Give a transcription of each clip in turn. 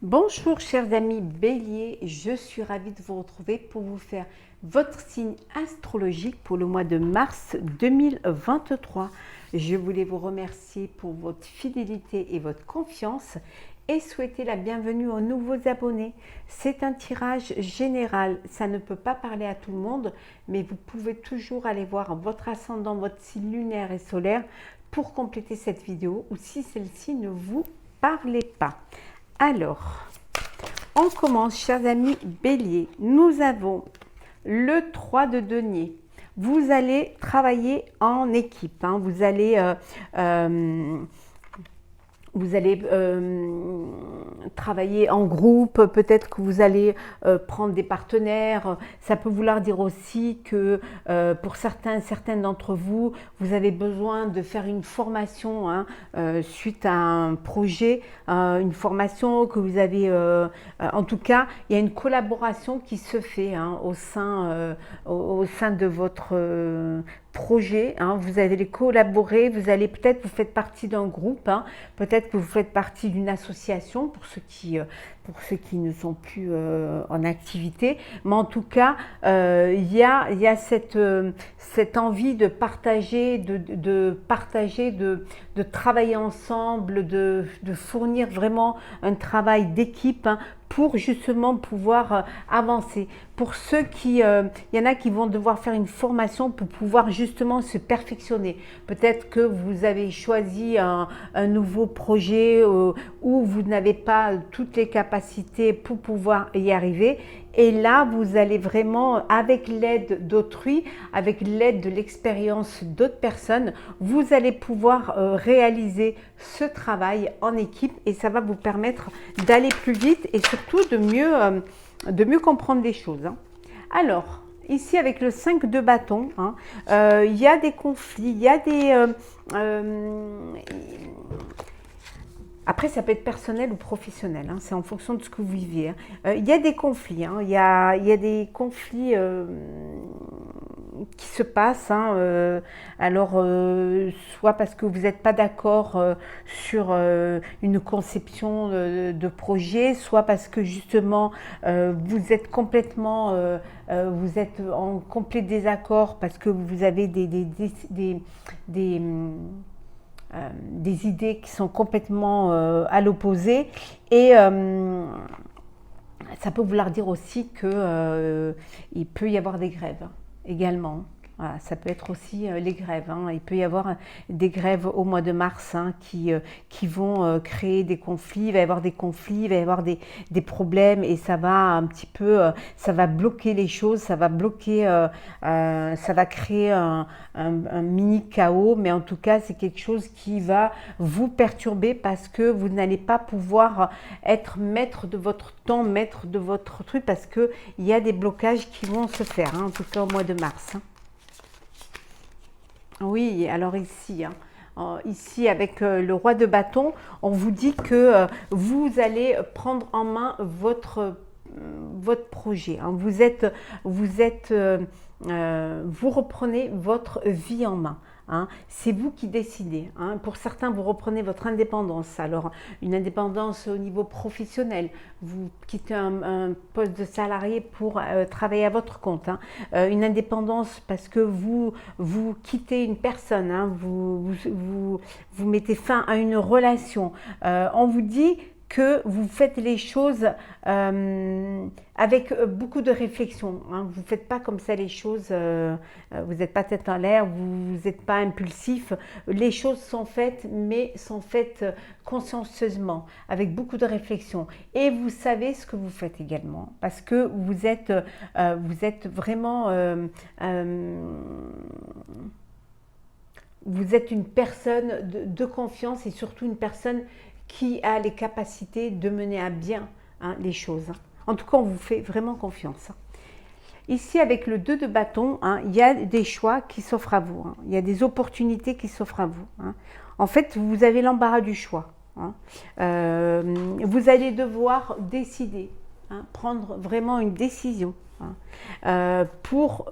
Bonjour chers amis Bélier, je suis ravie de vous retrouver pour vous faire votre signe astrologique pour le mois de mars 2023. Je voulais vous remercier pour votre fidélité et votre confiance et souhaiter la bienvenue aux nouveaux abonnés. C'est un tirage général, ça ne peut pas parler à tout le monde, mais vous pouvez toujours aller voir votre ascendant, votre signe lunaire et solaire pour compléter cette vidéo ou si celle-ci ne vous parlait pas. Alors, on commence, chers amis Bélier. Nous avons le 3 de denier. Vous allez travailler en équipe. Vous allez travailler en groupe, peut-être que vous allez prendre des partenaires. Ça peut vouloir dire aussi que pour certaines d'entre vous, vous avez besoin de faire une formation suite à un projet, une formation que vous avez... en tout cas, il y a une collaboration qui se fait au sein de votre projet. Vous allez collaborer, vous allez peut-être, vous faites partie d'un groupe, peut-être que vous faites partie d'une association pour ceux qui ne sont plus en activité, mais en tout cas il y a cette envie de partager, de travailler ensemble, de fournir vraiment un travail d'équipe pour justement pouvoir avancer. Pour ceux il y en a qui vont devoir faire une formation pour pouvoir justement se perfectionner. Peut-être que vous avez choisi un nouveau projet où vous n'avez pas toutes les capacités pour pouvoir y arriver. Et là, vous allez vraiment, avec l'aide d'autrui, avec l'aide de l'expérience d'autres personnes, vous allez pouvoir réaliser ce travail en équipe et ça va vous permettre d'aller plus vite et surtout de mieux comprendre les choses. Alors, ici avec le 5 de bâton, il y a des conflits, il y a des... après, ça peut être personnel ou professionnel, c'est en fonction de ce que vous vivez. Il y a des conflits, il y a des conflits qui se passent. Alors, soit parce que vous n'êtes pas d'accord sur une conception de projet, soit parce que justement vous êtes complètement, vous êtes en complet désaccord parce que vous avez des idées qui sont complètement à l'opposé et ça peut vouloir dire aussi que il peut y avoir des grèves également. Voilà, ça peut être aussi les grèves. Il peut y avoir des grèves au mois de mars qui vont créer des conflits. Il va y avoir des conflits, il va y avoir des problèmes et ça va un petit peu, ça va bloquer les choses, ça va bloquer, ça va créer un mini chaos. Mais en tout cas, c'est quelque chose qui va vous perturber parce que vous n'allez pas pouvoir être maître de votre temps, maître de votre truc parce qu'il y a des blocages qui vont se faire, en tout cas au mois de mars. Oui, alors ici, ici avec le roi de bâton, on vous dit que vous allez prendre en main votre projet. Vous reprenez votre vie en main. C'est vous qui décidez. Pour certains, vous reprenez votre indépendance. Alors, une indépendance au niveau professionnel. Vous quittez un poste de salarié pour travailler à votre compte. Une indépendance parce que vous quittez une personne. Vous mettez fin à une relation. On vous dit que vous faites les choses avec beaucoup de réflexion. Vous ne faites pas comme ça les choses, vous n'êtes pas tête en l'air, vous n'êtes pas impulsif. Les choses sont faites, mais sont faites consciencieusement, avec beaucoup de réflexion. Et vous savez ce que vous faites également, parce que vous êtes vraiment... vous êtes une personne de confiance et surtout une personne qui a les capacités de mener à bien les choses. En tout cas, on vous fait vraiment confiance. Ici, avec le 2 de bâton, il y a des choix qui s'offrent à vous. Il y a des opportunités qui s'offrent à vous. En fait, vous avez l'embarras du choix. Vous allez devoir décider, prendre vraiment une décision pour...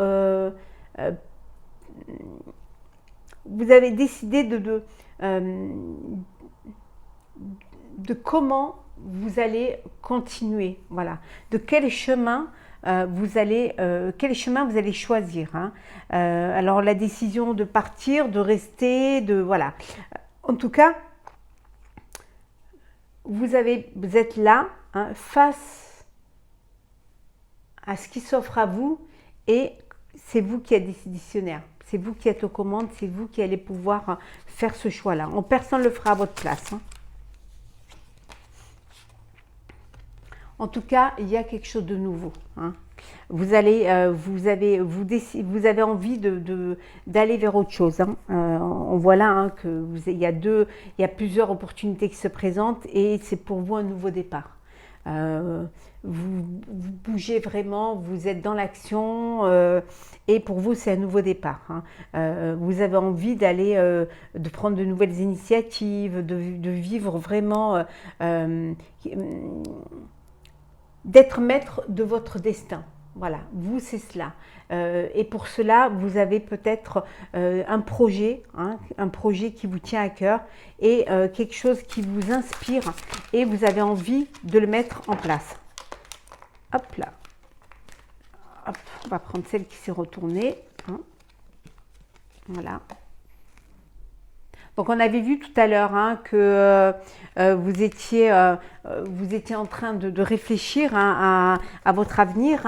vous avez décidé de comment vous allez continuer, voilà. De quel chemin quel chemin vous allez choisir, hein. Alors la décision de partir, de rester, voilà. En tout cas, vous êtes là, hein, face à ce qui s'offre à vous, et c'est vous qui êtes décisionnaire. C'est vous qui êtes aux commandes, c'est vous qui allez pouvoir faire ce choix-là. Personne ne le fera à votre place, hein. En tout cas, il y a quelque chose de nouveau, hein. Vous avez envie d'aller vers autre chose, hein. On voit là, hein, il y a plusieurs opportunités qui se présentent et c'est pour vous un nouveau départ. Vous bougez vraiment, vous êtes dans l'action, et pour vous c'est un nouveau départ, hein. Vous avez envie de prendre de nouvelles initiatives, de vivre vraiment, d'être maître de votre destin. Voilà, vous c'est cela. Et pour cela, vous avez peut-être un projet, hein, un projet qui vous tient à cœur et quelque chose qui vous inspire et vous avez envie de le mettre en place. Hop là. Hop, on va prendre celle qui s'est retournée, hein. Voilà. Donc on avait vu tout à l'heure, hein, que vous étiez en train de réfléchir, hein, à votre avenir,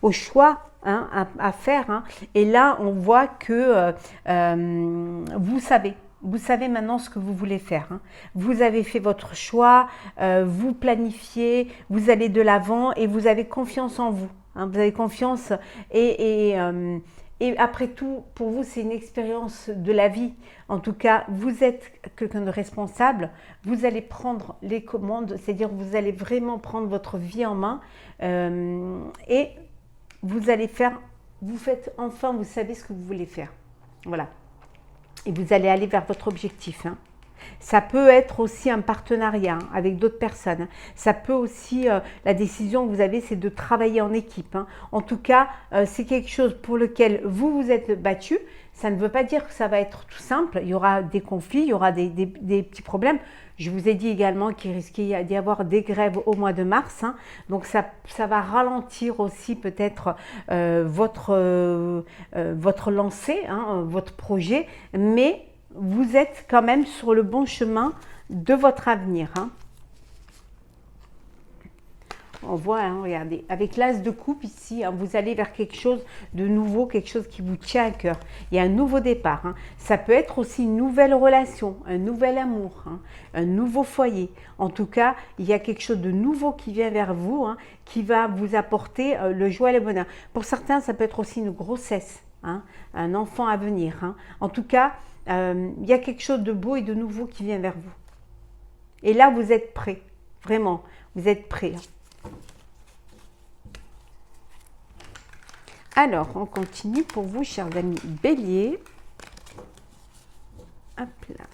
au choix, hein, à faire, hein. Et là on voit que vous savez maintenant ce que vous voulez faire, hein. Vous avez fait votre choix, vous planifiez, vous allez de l'avant et vous avez confiance en vous, hein. Vous avez confiance et après tout, pour vous, c'est une expérience de la vie. En tout cas, vous êtes quelqu'un de responsable. Vous allez prendre les commandes, c'est-à-dire vous allez vraiment prendre votre vie en main. Et vous allez vous savez ce que vous voulez faire. Voilà. Et vous allez aller vers votre objectif, hein. Ça peut être aussi un partenariat avec d'autres personnes. Ça peut aussi, la décision que vous avez, c'est de travailler en équipe, hein. En tout cas, c'est quelque chose pour lequel vous vous êtes battu. Ça ne veut pas dire que ça va être tout simple. Il y aura des conflits, il y aura des petits problèmes. Je vous ai dit également qu'il risquait d'y avoir des grèves au mois de mars, hein. Donc ça va ralentir aussi peut-être votre lancée, hein, votre projet, mais vous êtes quand même sur le bon chemin de votre avenir, hein. On voit, hein, regardez, avec l'as de coupe ici, hein, vous allez vers quelque chose de nouveau, quelque chose qui vous tient à cœur. Il y a un nouveau départ, hein. Ça peut être aussi une nouvelle relation, un nouvel amour, hein, un nouveau foyer. En tout cas, il y a quelque chose de nouveau qui vient vers vous, hein, qui va vous apporter le joie et le bonheur. Pour certains, ça peut être aussi une grossesse, hein, un enfant à venir, hein. En tout cas, il y a quelque chose de beau et de nouveau qui vient vers vous. Et là, vous êtes prêts, vraiment, vous êtes prêts. Alors, on continue pour vous, chers amis Bélier. Hop là.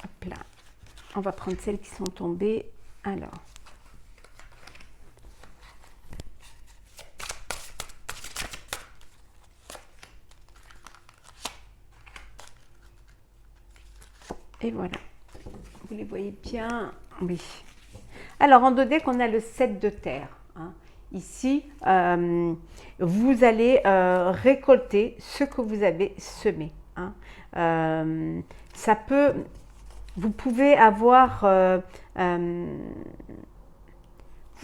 Hop là. On va prendre celles qui sont tombées. Alors. Et voilà, vous les voyez bien, oui. Alors, en 2D, on a le 7 de terre, hein. Ici, vous allez récolter ce que vous avez semé, hein. Vous pouvez avoir,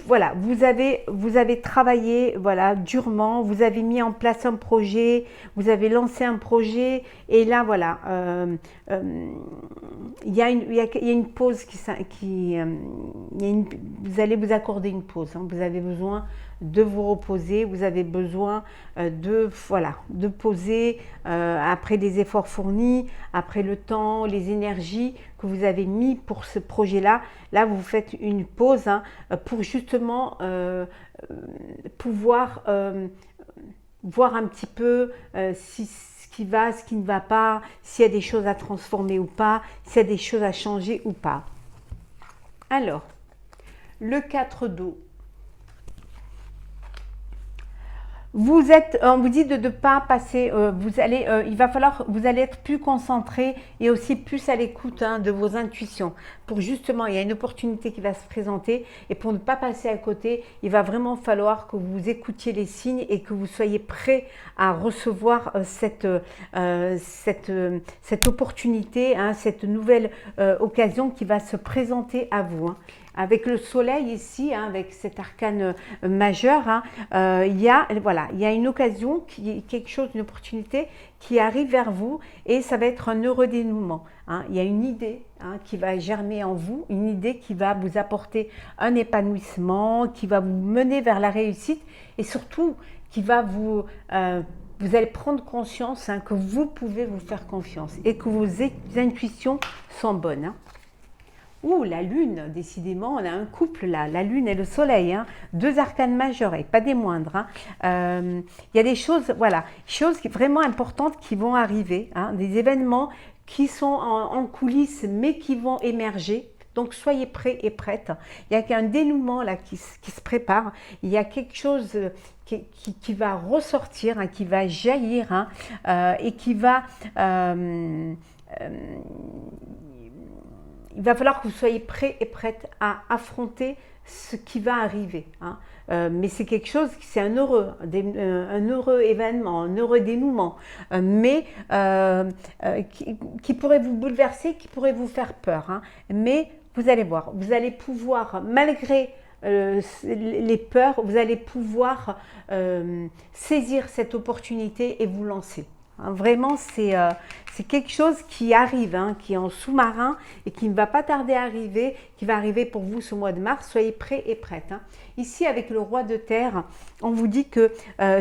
voilà, vous avez travaillé, voilà, durement, vous avez mis en place un projet, vous avez lancé un projet, et là, voilà, il y a une pause vous allez vous accorder une pause, hein. Vous avez besoin de vous reposer, vous avez besoin de poser après des efforts fournis, après le temps, les énergies que vous avez mis pour ce projet-là. Là, vous faites une pause, hein, pour justement pouvoir voir un petit peu ce qui va, ce qui ne va pas, s'il y a des choses à transformer ou pas, s'il y a des choses à changer ou pas. Alors, le 4 d'eau. On vous dit de ne pas passer, il va falloir, vous allez être plus concentré et aussi plus à l'écoute de vos intuitions. Pour justement, il y a une opportunité qui va se présenter et pour ne pas passer à côté, il va vraiment falloir que vous écoutiez les signes et que vous soyez prêt à recevoir cette opportunité, cette nouvelle occasion qui va se présenter à vous. Avec le soleil ici, avec cet arcane majeur, il y a une occasion, quelque chose, une opportunité qui arrive vers vous et ça va être un heureux dénouement. Il y a une idée qui va germer en vous, une idée qui va vous apporter un épanouissement, qui va vous mener vers la réussite et surtout qui va vous allez prendre conscience que vous pouvez vous faire confiance et que vos intuitions sont bonnes. Ouh, la lune, décidément, on a un couple là, la lune et le soleil, deux arcanes majeurs et pas des moindres. Il y a des choses, choses vraiment importantes qui vont arriver, des événements qui sont en coulisses mais qui vont émerger. Donc soyez prêts et prêtes. Il y a un dénouement là qui se prépare. Il y a quelque chose qui va ressortir, qui va jaillir et qui va... il va falloir que vous soyez prêts et prêtes à affronter ce qui va arriver. Mais c'est quelque chose, c'est un heureux événement, un heureux dénouement, mais qui pourrait vous bouleverser, qui pourrait vous faire peur. Mais vous allez voir, vous allez pouvoir, malgré les peurs, vous allez pouvoir saisir cette opportunité et vous lancer. Vraiment, c'est quelque chose qui arrive, qui est en sous-marin et qui ne va pas tarder à arriver, qui va arriver pour vous ce mois de mars. Soyez prêts et prêtes. Ici, avec le roi de terre, on vous dit que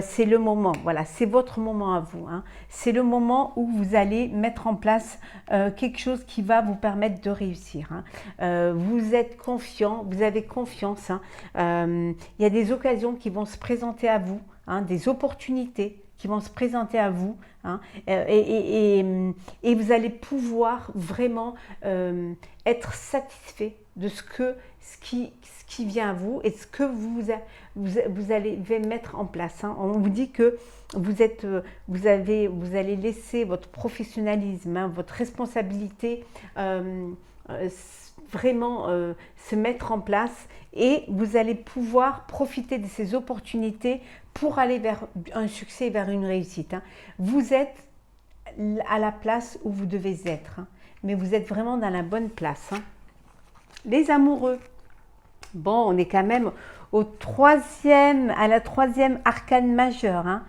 c'est le moment, c'est votre moment à vous. C'est le moment où vous allez mettre en place quelque chose qui va vous permettre de réussir. Vous êtes confiant, vous avez confiance. Il y a des occasions qui vont se présenter à vous, des opportunités qui vont se présenter à vous et vous allez pouvoir vraiment être satisfait de ce qui vient à vous et ce que vous allez mettre en place. On vous dit que vous allez laisser votre professionnalisme, votre responsabilité vraiment se mettre en place et vous allez pouvoir profiter de ces opportunités pour aller vers un succès, vers une réussite. Vous êtes à la place où vous devez être, mais vous êtes vraiment dans la bonne place. Les amoureux, bon, on est quand même à la troisième arcane majeure.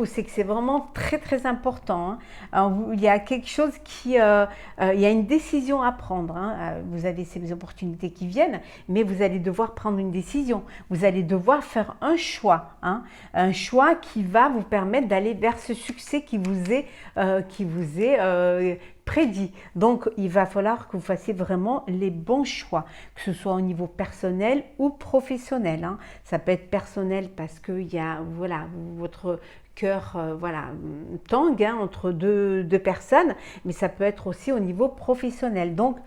C'est que c'est vraiment très très important. Il y a quelque chose il y a une décision à prendre. Vous avez ces opportunités qui viennent, mais vous allez devoir prendre une décision. Vous allez devoir faire un choix. Un choix qui va vous permettre d'aller vers ce succès qui vous est prédit. Donc, il va falloir que vous fassiez vraiment les bons choix, que ce soit au niveau personnel ou professionnel. Ça peut être personnel parce que il y a, votre cœur tangue entre deux personnes, mais ça peut être aussi au niveau professionnel. Donc,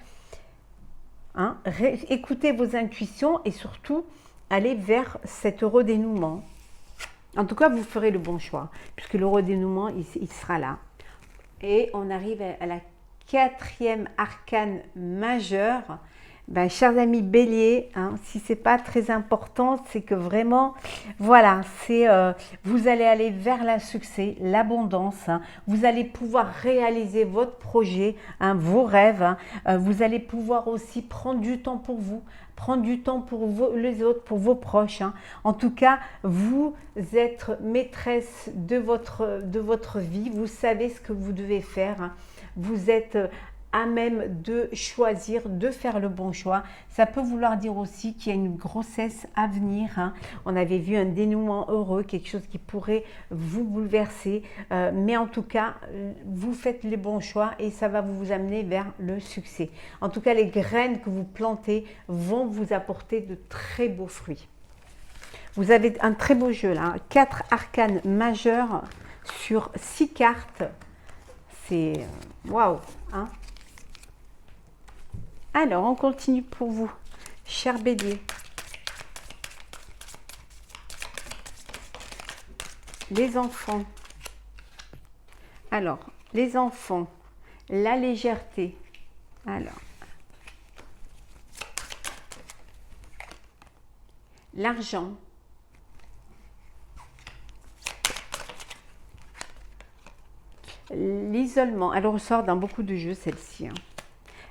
écoutez vos intuitions et surtout, allez vers cet heureux dénouement. En tout cas, vous ferez le bon choix, puisque l'heureux dénouement, il sera là. Et on arrive à la quatrième arcane majeure. Chers amis Bélier, si ce n'est pas très important, c'est que vraiment, vous allez aller vers le succès, l'abondance. Vous allez pouvoir réaliser votre projet, vos rêves. Vous allez pouvoir aussi prendre du temps pour vous, prendre du temps pour les autres, pour vos proches. En tout cas, vous êtes maîtresse de votre vie. Vous savez ce que vous devez faire. Vous êtes à même de choisir, de faire le bon choix. Ça peut vouloir dire aussi qu'il y a une grossesse à venir. On avait vu un dénouement heureux, quelque chose qui pourrait vous bouleverser. Mais en tout cas, vous faites les bons choix et ça va vous amener vers le succès. En tout cas, les graines que vous plantez vont vous apporter de très beaux fruits. Vous avez un très beau jeu là. 4 arcanes majeurs sur 6 cartes. C'est waouh, hein. Alors, on continue pour vous, cher Bélier. Les enfants. Alors, les enfants, la légèreté. Alors, l'argent. L'isolement. Elle ressort dans beaucoup de jeux, celle-ci. Hein.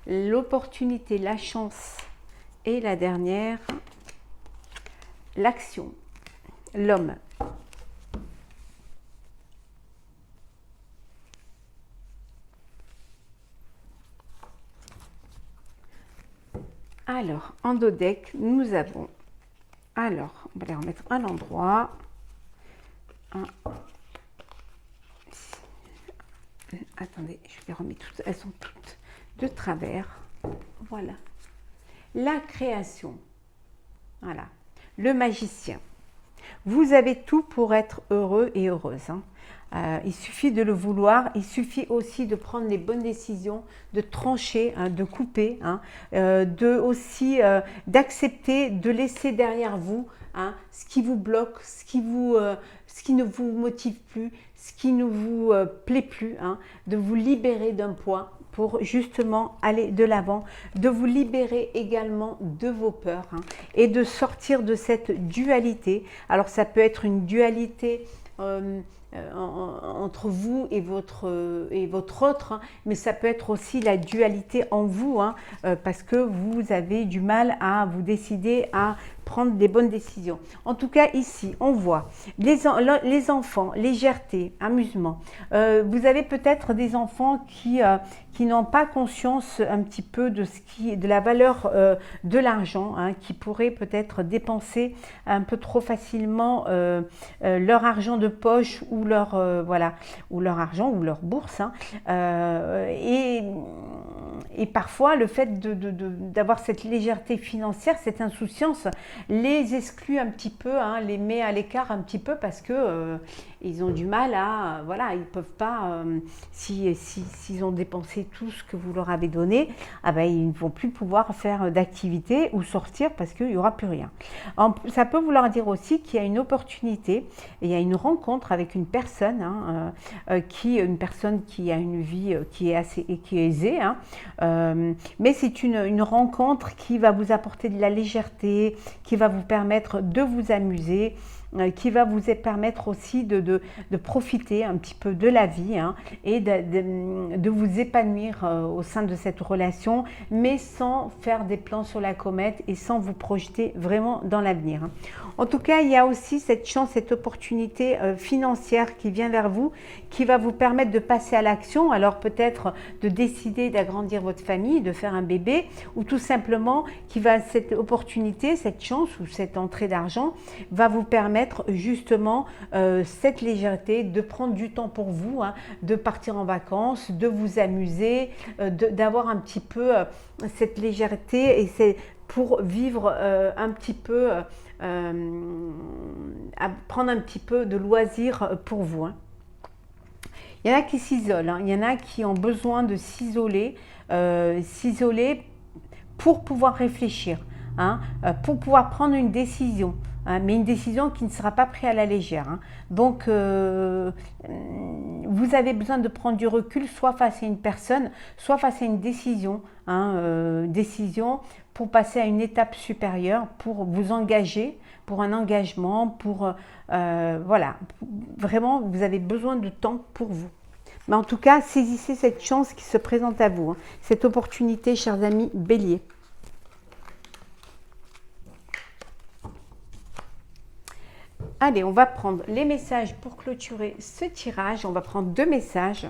L'opportunité, la chance. Et la dernière, l'action. L'homme. Alors, en dos deck, nous avons, alors, on va les remettre à l'endroit. Attendez, je les remets toutes, elles sont toutes de travers. Voilà. La création. Voilà. Le magicien. Vous avez tout pour être heureux et heureuse. Hein. Il suffit de le vouloir, il suffit aussi de prendre les bonnes décisions, de trancher, hein, de couper, hein, d'accepter, de laisser derrière vous hein, ce qui vous bloque, ce qui ne vous motive plus, ce qui ne vous plaît plus, hein, de vous libérer d'un poids pour justement aller de l'avant, de vous libérer également de vos peurs hein, et de sortir de cette dualité. Alors ça peut être une dualité entre vous et votre autre, hein, mais ça peut être aussi la dualité en vous, hein, parce que vous avez du mal à vous décider à prendre des bonnes décisions. En tout cas, ici, on voit les enfants, légèreté, amusement. Vous avez peut-être des enfants qui n'ont pas conscience un petit peu de la valeur de l'argent, hein, qui pourraient peut-être dépenser un peu trop facilement leur argent de poche ou leur argent ou leur bourse. Hein, et parfois, le fait d'avoir cette légèreté financière, cette insouciance, les exclut un petit peu, hein, les met à l'écart un petit peu parce que ils ont du mal à, voilà, ils ne peuvent pas, s'ils ont dépensé tout ce que vous leur avez donné, ah ben, ils ne vont plus pouvoir faire d'activité ou sortir parce qu'il n'y aura plus rien. Ça peut vouloir dire aussi qu'il y a une opportunité, il y a une rencontre avec une personne, hein, une personne qui a une vie qui est aisée, hein, mais c'est une rencontre qui va vous apporter de la légèreté, qui va vous permettre de vous amuser, qui va vous permettre aussi de profiter un petit peu de la vie hein, et de vous épanouir au sein de cette relation, mais sans faire des plans sur la comète et sans vous projeter vraiment dans l'avenir. Hein. En tout cas, il y a aussi cette chance, cette opportunité financière qui vient vers vous, qui va vous permettre de passer à l'action. Alors peut-être de décider d'agrandir votre famille, de faire un bébé, ou tout simplement cette opportunité, cette chance ou cette entrée d'argent va vous permettre justement cette légèreté, de prendre du temps pour vous, hein, de partir en vacances, de vous amuser, d'avoir un petit peu cette légèreté et c'est pour vivre un petit peu, prendre un petit peu de loisirs pour vous. Hein. Il y en a qui s'isolent, hein, il y en a qui ont besoin de s'isoler pour pouvoir réfléchir, hein, pour pouvoir prendre une décision. Hein, mais une décision qui ne sera pas prise à la légère. Hein. Donc, vous avez besoin de prendre du recul, soit face à une personne, soit face à une décision. Hein, décision pour passer à une étape supérieure, pour vous engager, pour un engagement, voilà. Vraiment, vous avez besoin de temps pour vous. Mais en tout cas, saisissez cette chance qui se présente à vous. Hein, cette opportunité, chers amis Bélier. Allez, on va prendre les messages pour clôturer ce tirage. On va prendre 2 messages.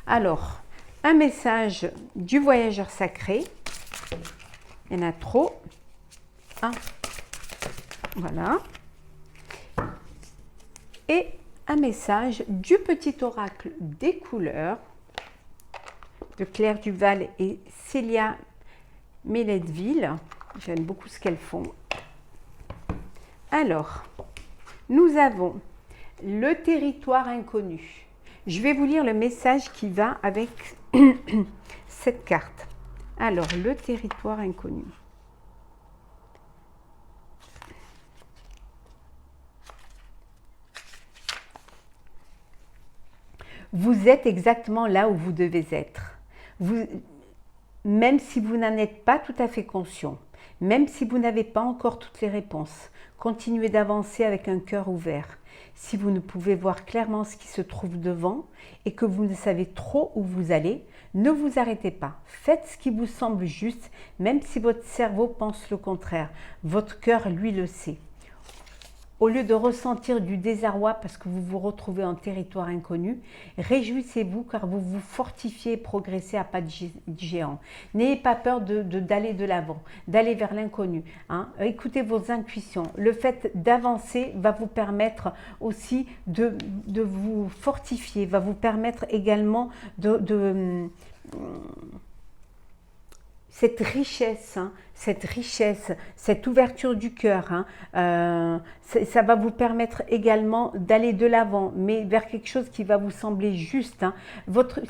Alors, un message du voyageur sacré. Il y en a trop. Un. Voilà. Et un message du petit oracle des couleurs de Claire Duval et Célia Melletteville. J'aime beaucoup ce qu'elles font. Alors, nous avons le territoire inconnu, Je vais vous lire le message qui va avec cette carte. Alors, le territoire inconnu. Vous êtes exactement là où vous devez être. Même si vous n'en êtes pas tout à fait conscient, même si vous n'avez pas encore toutes les réponses, continuez d'avancer avec un cœur ouvert. Si vous ne pouvez voir clairement ce qui se trouve devant et que vous ne savez trop où vous allez, ne vous arrêtez pas. Faites ce qui vous semble juste, même si votre cerveau pense le contraire. Votre cœur, lui, le sait. Au lieu de ressentir du désarroi parce que vous vous retrouvez en territoire inconnu, réjouissez-vous car vous vous fortifiez et progressez à pas de géant. N'ayez pas peur d'aller de l'avant, d'aller vers l'inconnu. Hein. Écoutez vos intuitions. Le fait d'avancer va vous permettre aussi de vous fortifier, va vous permettre également cette richesse, cette ouverture du cœur, ça va vous permettre également d'aller de l'avant, mais vers quelque chose qui va vous sembler juste.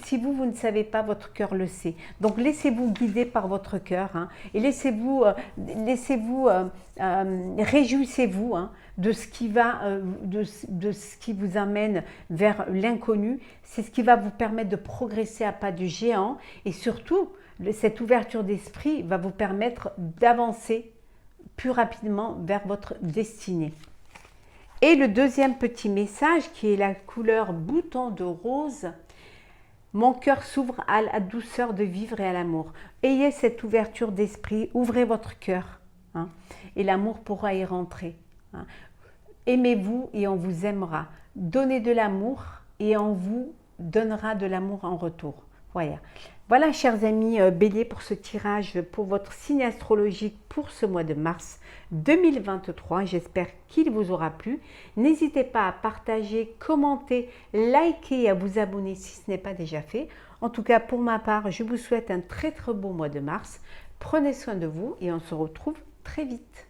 Si vous ne savez pas, votre cœur le sait. Donc laissez-vous guider par votre cœur et réjouissez-vous de ce qui de ce qui vous amène vers l'inconnu. C'est ce qui va vous permettre de progresser à pas de géant et surtout, cette ouverture d'esprit va vous permettre d'avancer plus rapidement vers votre destinée. Et le deuxième petit message qui est la couleur bouton de rose. Mon cœur s'ouvre à la douceur de vivre et à l'amour. Ayez cette ouverture d'esprit, ouvrez votre cœur et l'amour pourra y rentrer. Aimez-vous et on vous aimera. Donnez de l'amour et on vous donnera de l'amour en retour. Voilà, chers amis Bélier, pour ce tirage pour votre signe astrologique pour ce mois de mars 2023. J'espère qu'il vous aura plu. N'hésitez pas à partager, commenter, liker et à vous abonner si ce n'est pas déjà fait. En tout cas, pour ma part, je vous souhaite un très beau mois de mars. Prenez soin de vous et on se retrouve très vite.